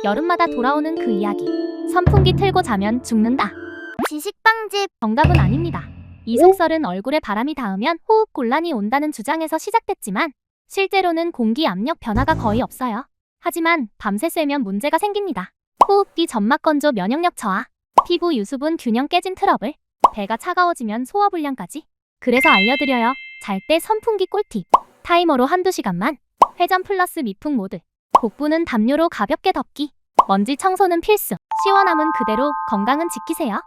여름마다 돌아오는 그 이야기. 선풍기 틀고 자면 죽는다. 지식빵집. 정답은 아닙니다. 이 속설은 얼굴에 바람이 닿으면 호흡 곤란이 온다는 주장에서 시작됐지만 실제로는 공기 압력 변화가 거의 없어요. 하지만 밤새 쐬면 문제가 생깁니다. 호흡기 점막 건조, 면역력 저하, 피부 유수분 균형 깨진 트러블, 배가 차가워지면 소화불량까지. 그래서 알려드려요. 잘 때 선풍기 꿀팁. 타이머로 한두 시간만. 회전 플러스 미풍 모드. 복부는 담요로 가볍게 덮기. 먼지 청소는 필수. 시원함은 그대로, 건강은 지키세요.